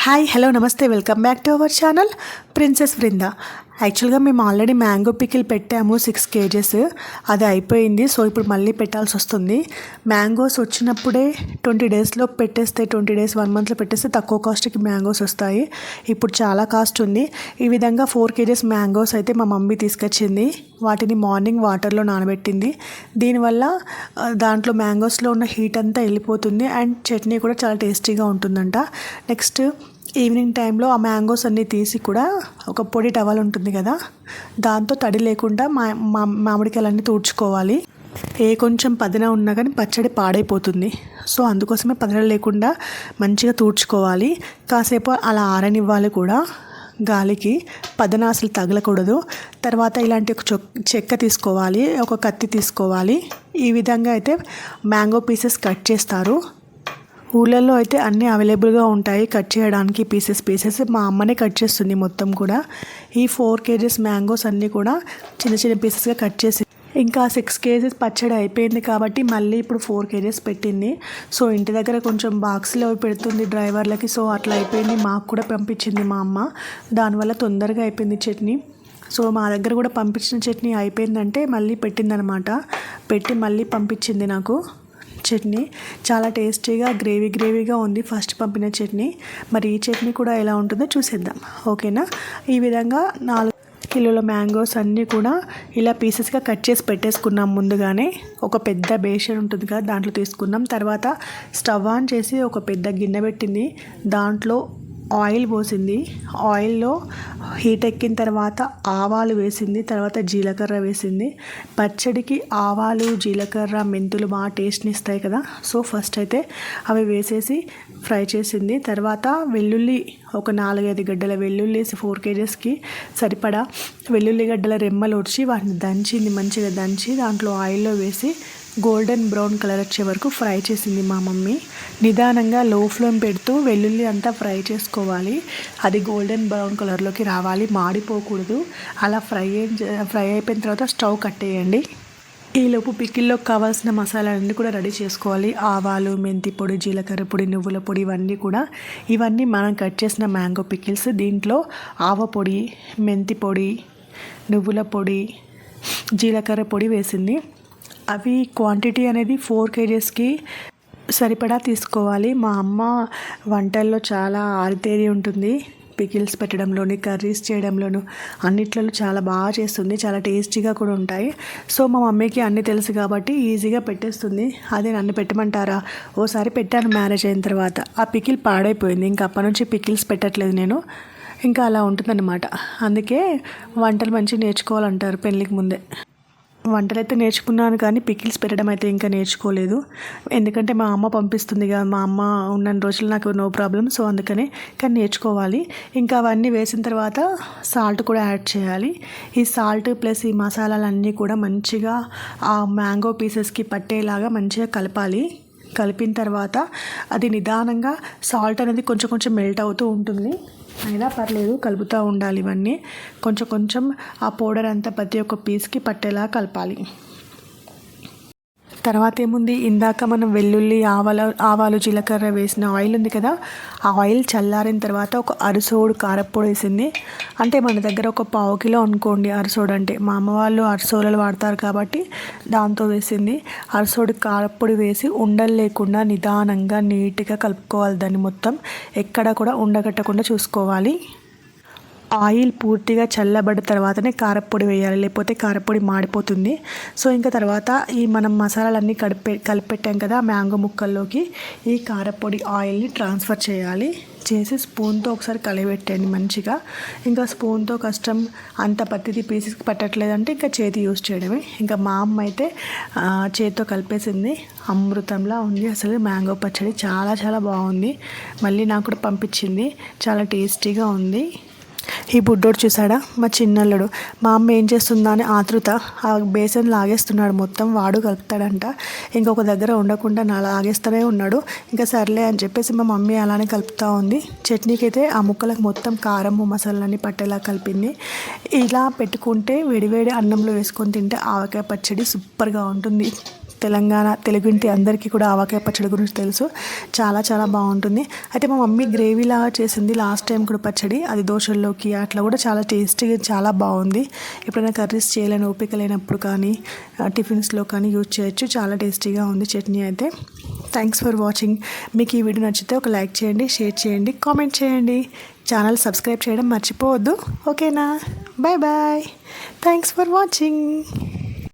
Hi hello నమస్తే welcome back to our channel princess Brinda. యాక్చువల్గా మేము ఆల్రెడీ మ్యాంగో పికిల్ పెట్టాము 6 kgs. అది అయిపోయింది. సో ఇప్పుడు మళ్ళీ పెట్టాల్సి వస్తుంది. మ్యాంగోస్ వచ్చినప్పుడే 20 daysలో పెట్టేస్తే 20 days 1 monthలో పెట్టేస్తే తక్కువ కాస్ట్కి మ్యాంగోస్ వస్తాయి. ఇప్పుడు చాలా కాస్ట్ ఉంది. ఈ విధంగా 4 kgs మ్యాంగోస్ అయితే మా మమ్మీ తీసుకొచ్చింది. వాటిని మార్నింగ్ వాటర్లో నానబెట్టింది. దీనివల్ల దాంట్లో మ్యాంగోస్లో ఉన్న హీట్ అంతా వెళ్ళిపోతుంది అండ్ చట్నీ కూడా చాలా టేస్టీగా ఉంటుందంట. నెక్స్ట్ ఈవినింగ్ టైంలో ఆ మ్యాంగోస్ అన్నీ తీసి కూడా ఒక పొడి టవల్ ఉంటుంది కదా, దాంతో తడి లేకుండా మామిడికాయలన్నీ తుడుచుకోవాలి. కొంచెం పదిన ఉన్నా కానీ పచ్చడి పాడైపోతుంది. సో అందుకోసమే పదిన లేకుండా మంచిగా తుడుచుకోవాలి. కాసేపు అలా ఆరనివ్వాలి కూడా, గాలికి పదన అసలు తగలకూడదు. తర్వాత ఇలాంటి ఒక చెక్క తీసుకోవాలి, ఒక కత్తి తీసుకోవాలి. ఈ విధంగా అయితే మ్యాంగో పీసెస్ కట్ చేస్తారు. ఊళ్ళల్లో అయితే అన్నీ అవైలబుల్గా ఉంటాయి కట్ చేయడానికి, పీసెస్. మా అమ్మనే కట్ చేస్తుంది మొత్తం కూడా. ఈ 4 kgs మ్యాంగోస్ అన్నీ కూడా చిన్న చిన్న పీసెస్గా కట్ చేసి, ఇంకా 6 kgs పచ్చడి అయిపోయింది కాబట్టి మళ్ళీ ఇప్పుడు 4 kgs పెట్టింది. సో ఇంటి దగ్గర కొంచెం బాక్స్లో పెడుతుంది డ్రైవర్లకి. సో అట్లా అయిపోయింది. మాకు కూడా పంపించింది మా అమ్మ. దానివల్ల తొందరగా అయిపోయింది చట్నీ. సో మా దగ్గర కూడా పంపించిన చట్నీ అయిపోయిందంటే మళ్ళీ పెట్టిందనమాట. పెట్టి మళ్ళీ పంపించింది నాకు చట్నీ. చాలా టేస్టీగా గ్రేవీగా ఉంది ఫస్ట్ పంపిన చట్నీ. మరి ఈ చట్నీ కూడా ఎలా ఉంటుందో చూసేద్దాం, ఓకేనా? ఈ విధంగా 4 కిలోల మ్యాంగోస్ అన్నీ కూడా ఇలా పీసెస్గా కట్ చేసి పెట్టేసుకున్నాం. ముందుగానే ఒక పెద్ద బేషన్ ఉంటుంది కదా, దాంట్లో తీసుకున్నాం. తర్వాత స్టవ్ ఆన్ చేసి ఒక పెద్ద గిన్నె పెట్టింది. దాంట్లో ఆయిల్ పోసింది. ఆయిల్లో హీట్ ఎక్కిన తర్వాత ఆవాలు వేసింది. తర్వాత జీలకర్ర వేసింది. పచ్చడికి ఆవాలు, జీలకర్ర, మెంతులు బాగా టేస్ట్ని ఇస్తాయి కదా. సో ఫస్ట్ అయితే అవి వేసేసి ఫ్రై చేసింది. తర్వాత వెల్లుల్లి ఒక 4-5 గడ్డల వెల్లుల్లి వేసి 4 kgsకి సరిపడా వెల్లుల్లి గడ్డల రెమ్మలు వచ్చి వాటిని దంచింది. మంచిగా దంచి దాంట్లో ఆయిల్లో వేసి గోల్డెన్ బ్రౌన్ కలర్ వచ్చే వరకు ఫ్రై చేసింది మా మమ్మీ. నిదానంగా లో ఫ్లేమ్ పెడుతూ వెల్లుల్లి అంతా ఫ్రై చేసుకోవాలి. అది గోల్డెన్ బ్రౌన్ కలర్లోకి రావాలి, మాడిపోకూడదు. అలా ఫ్రై అయిపోయిన తర్వాత స్టవ్ కట్టేయండి. ఈలోపు పికిల్లోకి కావాల్సిన మసాలాలన్నీ కూడా రెడీ చేసుకోవాలి. ఆవాలు, మెంతి పొడి, జీలకర్ర పొడి, నువ్వుల పొడి, ఇవన్నీ మనం కట్ చేసిన మ్యాంగో పికిల్స్. దీంట్లో ఆవ పొడి, మెంతి పొడి, నువ్వుల పొడి, జీలకర్ర పొడి వేసింది. అవి క్వాంటిటీ అనేది 4 kgsకి సరిపడా తీసుకోవాలి. మా అమ్మ వంటల్లో చాలా ఆరితేరి ఉంటుంది. పికిల్స్ పెట్టడంలోని, కర్రీస్ చేయడంలోను, అన్నిట్లలో చాలా బాగా చేస్తుంది. చాలా టేస్టీగా కూడా ఉంటాయి. సో మా మమ్మీకి అన్నీ తెలుసు కాబట్టి ఈజీగా పెట్టేస్తుంది. అదే నన్ను పెట్టమంటారా? ఓసారి పెట్టాను మ్యారేజ్ అయిన తర్వాత. ఆ పికిల్ పాడైపోయింది. ఇంకా అప్పటి నుంచి పికిల్స్ పెట్టట్లేదు నేను. ఇంకా అలా ఉంటుందన్నమాట. అందుకే వంటలు మంచిగా నేర్చుకోవాలంటారు పెళ్ళికి ముందే. వంటలు అయితే నేర్చుకున్నాను కానీ పికిల్స్ పెట్టడం అయితే ఇంకా నేర్చుకోలేదు. ఎందుకంటే మా అమ్మ పంపిస్తుంది కదా, మా అమ్మ ఉన్న రోజులు నాకు నో ప్రాబ్లం. సో అందుకనే కానీ నేర్చుకోవాలి. ఇంకా అవన్నీ వేసిన తర్వాత సాల్ట్ కూడా యాడ్ చేయాలి. ఈ సాల్ట్ ప్లస్ ఈ మసాలాలన్నీ కూడా మంచిగా ఆ మ్యాంగో పీసెస్కి పట్టేలాగా మంచిగా కలపాలి. కలిపిన తర్వాత అది నిదానంగా సాల్ట్ అనేది కొంచెం మెల్ట్ అవుతూ ఉంటుంది. అయినా పర్లేదు, కలుపుతూ ఉండాలి. ఇవన్నీ కొంచెం ఆ పౌడర్ అంతా ప్రతి ఒక్క పీస్కి పట్టేలా కలపాలి. తర్వాత ఏముంది, ఇందాక మనం వెల్లుల్లి, ఆవాలు, జీలకర్ర వేసిన ఆయిల్ ఉంది కదా, ఆ ఆయిల్ చల్లారిన తర్వాత ఒక అరసోడు కారప్పొడి వేసింది. అంటే మన దగ్గర ఒక 1/2 కిలో అనుకోండి అరసోడు అంటే. మా అమ్మ వాళ్ళు అరసోడలు వాడతారు కాబట్టి దాంతో వేసింది. అరసోడు కారప్పొడి వేసి ఉండలు లేకుండా నిదానంగా నీట్గా కలుపుకోవాలి. దాన్ని మొత్తం ఎక్కడ కూడా ఉండగట్టకుండా చూసుకోవాలి. ఆయిల్ పూర్తిగా చల్లబడ్డ తర్వాతనే కారప్పొడి వేయాలి, లేకపోతే కారప్పొడి మాడిపోతుంది. సో ఇంకా తర్వాత ఈ మనం మసాలాలన్నీ కలిపెట్టాం కదా మ్యాంగో ముక్కల్లోకి, ఈ కారప్పొడి ఆయిల్ని ట్రాన్స్ఫర్ చేయాలి. చేసి స్పూన్తో ఒకసారి కలిపెట్టండి మంచిగా. ఇంకా స్పూన్తో కష్టం, అంత పత్తిది పీసెస్కి పట్టట్లేదంటే ఇంకా చేతి యూజ్ చేయడమే. ఇంకా మా అమ్మ అయితే చేతితో కలిపేసింది. అమృతంలా ఉంది అసలు మ్యాంగో పచ్చడి. చాలా బాగుంది. మళ్ళీ నాకు కూడా పంపించింది. చాలా టేస్టీగా ఉంది. ఈ బుడ్డోడు చూసాడా, మా చిన్నల్లుడు. మా అమ్మ ఏం చేస్తుందా అని ఆతృత ఆ బేసన్ లాగేస్తున్నాడు మొత్తం. వాడు కలుపుతాడంట. ఇంకొక దగ్గర ఉండకుండా నా లాగేస్తూనే ఉన్నాడు. ఇంకా సర్లే అని చెప్పేసి మా మమ్మీ అలానే కలుపుతూ ఉంది. చట్నీకి అయితే ఆ ముక్కలకు మొత్తం కారం, మసాలాలన్నీ పట్టేలా కలిపింది. ఇలా పెట్టుకుంటే వేడివేడి అన్నంలో వేసుకొని తింటే ఆవకాయ పచ్చడి సూపర్గా ఉంటుంది. తెలంగాణ తెలుగింటి అందరికీ కూడా ఆవకాయ పచ్చడి గురించి తెలుసు. చాలా చాలా బాగుంటుంది. అయితే మా మమ్మీ గ్రేవీలా చేసింది లాస్ట్ టైం కూడా పచ్చడి. అది దోశల్లోకి అట్లా కూడా చాలా టేస్టీగా చాలా బాగుంది. ఎప్పుడైనా కర్రీస్ చేయలేని ఓపిక లేనప్పుడు కానీ టిఫిన్స్లో కానీ యూజ్ చేయొచ్చు. చాలా టేస్టీగా ఉంది చట్నీ అయితే. Thanks for watching. మీకు ఈ వీడియో నచ్చితే ఒక లైక్ చేయండి, షేర్ చేయండి, కామెంట్ చేయండి. ఛానల్ సబ్స్క్రైబ్ చేయడం మర్చిపోవద్దు. ఓకేనా? Bye bye. Thanks for watching.